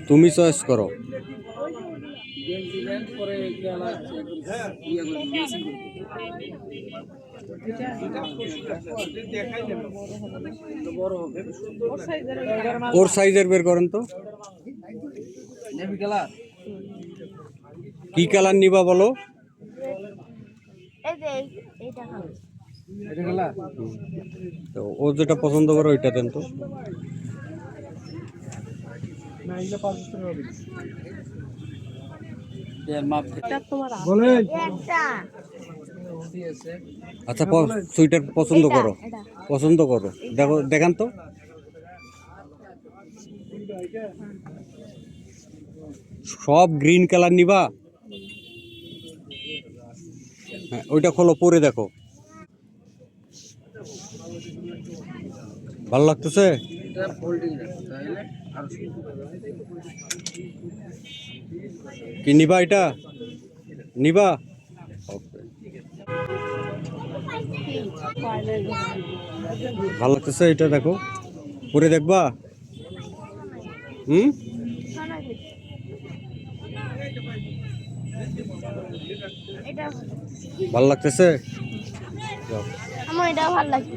তুমি চয়েস করো। ওর সাইজের বের করেন তো। কি কালার নিবা বলো? তো ও যেটা পছন্দ করো ওইটা দেন তো। আচ্ছা সুইটার পছন্দ করো, পছন্দ করো, দেখো দেখান তো। সব গ্রিন কালার নিবা? হ্যাঁ ওইটা খোলো, পরে দেখো ভালো লাগতেছে। কি নিবা, এটা নিবা? ভালো লাগতেছে এটা, দেখো পরে দেখবা। ভালো লাগতেছে? আমার এটা ভালো লাগছে।